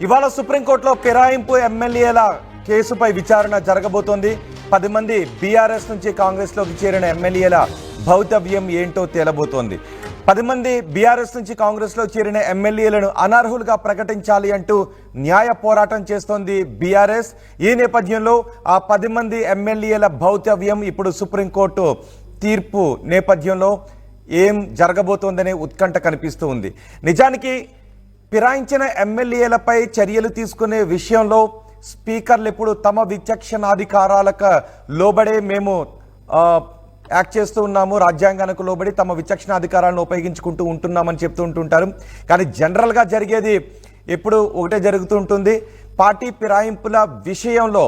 ఇవాళ సుప్రీంకోర్టులో ఫిరాయింపు ఎమ్మెల్యేల కేసుపై విచారణ జరగబోతోంది. 10 మంది బీఆర్ఎస్ నుంచి కాంగ్రెస్లోకి చేరిన ఎమ్మెల్యేల భౌతవ్యం ఏంటో తేలబోతోంది. 10 మంది బీఆర్ఎస్ నుంచి కాంగ్రెస్లో చేరిన ఎమ్మెల్యేలను అనర్హులుగా ప్రకటించాలి అంటూ న్యాయ పోరాటం చేస్తోంది బీఆర్ఎస్. ఈ నేపథ్యంలో ఆ 10 మంది ఎమ్మెల్యేల భౌతవ్యం ఇప్పుడు సుప్రీంకోర్టు తీర్పు నేపథ్యంలో ఏం జరగబోతోందనే ఉత్కంఠ కనిపిస్తూ ఉంది. నిజానికి ఫిరాయించిన ఎమ్మెల్యేలపై చర్యలు తీసుకునే విషయంలో స్పీకర్లు ఎప్పుడు తమ విచక్షణాధికారాలకు లోబడే మేము యాక్ట్ చేస్తూ ఉన్నాము, రాజ్యాంగానికి లోబడి తమ విచక్షణాధికారాలను ఉపయోగించుకుంటూ ఉంటున్నామని చెప్తూ ఉంటుంటారు. కానీ జనరల్గా జరిగేది ఎప్పుడు ఒకటే జరుగుతూ ఉంటుంది. పార్టీ ఫిరాయింపుల విషయంలో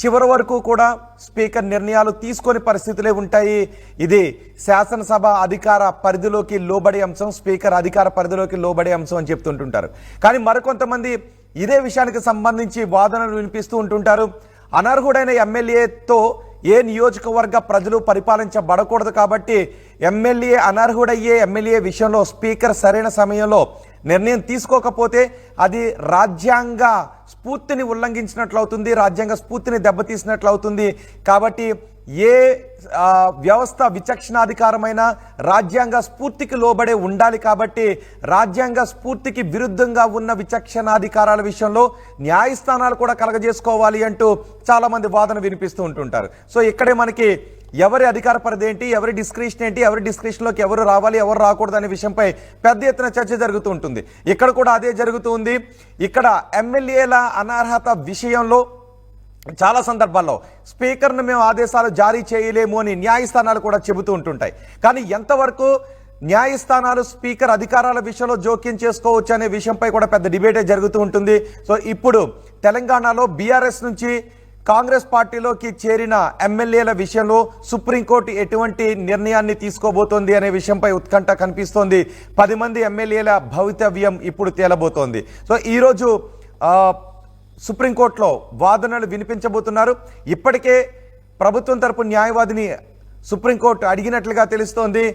చివరి వరకు కూడా స్పీకర్ నిర్ణయాలు తీసుకొని పరిస్థితులే ఉంటాయి. ఇది శాసనసభ అధికార పరిధిలోకి లోబడే అంశం, స్పీకర్ అధికార పరిధిలోకి లోబడే అంశం అని చెప్తుంటుంటారు. కానీ మరికొంతమంది ఇదే విషయానికి సంబంధించి వాదనలు వినిపిస్తూ ఉంటుంటారు. అనర్హుడైన ఎమ్మెల్యేతో ఏ నియోజకవర్గ ప్రజలు పరిపాలించబడకూడదు కాబట్టి ఎమ్మెల్యే అనర్హుడయ్యే ఎమ్మెల్యే విషయంలో స్పీకర్ సరైన సమయంలో నిర్ణయం తీసుకోకపోతే అది రాజ్యాంగ స్ఫూర్తిని ఉల్లంఘించినట్లవుతుంది, రాజ్యాంగ స్ఫూర్తిని దెబ్బతీసినట్లవుతుంది. కాబట్టి ఏ వ్యవస్థ విచక్షణాధికారమైన రాజ్యాంగ స్ఫూర్తికి లోబడే ఉండాలి. కాబట్టి రాజ్యాంగ స్ఫూర్తికి విరుద్ధంగా ఉన్న విచక్షణాధికారాల విషయంలో న్యాయస్థానాలు కూడా కలగజేసుకోవాలి అంటూ చాలామంది వాదన వినిపిస్తూ ఉంటుంటారు. సో ఇక్కడే మనకి ఎవరి అధికార పరిధి ఏంటి, ఎవరి డిస్క్రిప్షన్ ఏంటి, ఎవరి డిస్క్రిప్షన్లోకి ఎవరు రావాలి, ఎవరు రాకూడదు అనే విషయంపై పెద్ద ఎత్తున చర్చ జరుగుతూ ఉంటుంది. ఇక్కడ కూడా అదే జరుగుతుంది. ఇక్కడ ఎమ్మెల్యేల అనర్హత విషయంలో చాలా సందర్భాల్లో స్పీకర్ను మేము ఆదేశాలు జారీ చేయలేము అని న్యాయస్థానాలు కూడా చెబుతూ ఉంటుంటాయి. కానీ ఎంతవరకు న్యాయస్థానాలు స్పీకర్ అధికారాల విషయంలో జోక్యం చేసుకోవచ్చు అనే విషయంపై కూడా పెద్ద డిబేటే జరుగుతూ ఉంటుంది. సో ఇప్పుడు తెలంగాణలో బీఆర్ఎస్ నుంచి కాంగ్రెస్ పార్టీలోకి చేరిన ఎమ్మెల్యేల విషయంలో సుప్రీంకోర్టు ఎటువంటి నిర్ణయాన్ని తీసుకోబోతోంది అనే విషయంపై ఉత్కంఠ కనిపిస్తోంది. 10 మంది ఎమ్మెల్యేల భవితవ్యం ఇప్పుడు తేలబోతోంది. సో ఈరోజు సుప్రీంకోర్టులో వాదనలు వినిపించబోతున్నారు. ఇప్పటికే ప్రభుత్వం తరపు న్యాయవాదిని సుప్రీంకోర్టు అడిగినట్లుగా తెలుస్తోంది.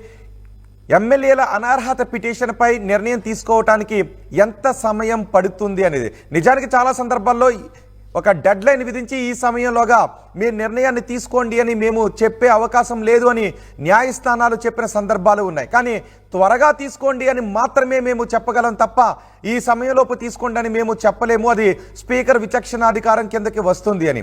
ఎమ్మెల్యేల అనర్హత పిటిషన్పై నిర్ణయం తీసుకోవటానికి ఎంత సమయం పడుతుంది అనేది. నిజానికి చాలా సందర్భాల్లో ఒక డెడ్ లైన్ విధించి ఈ సమయంలోగా మీరు నిర్ణయాన్ని తీసుకోండి అని మేము చెప్పే అవకాశం లేదు అని న్యాయస్థానాలు చెప్పిన సందర్భాలు ఉన్నాయి. కానీ త్వరగా తీసుకోండి అని మాత్రమే మేము చెప్పగలం తప్ప ఈ సమయంలోపు తీసుకోండి అని మేము చెప్పలేము, అది స్పీకర్ విచక్షణాధికారం కిందకి వస్తుంది అని.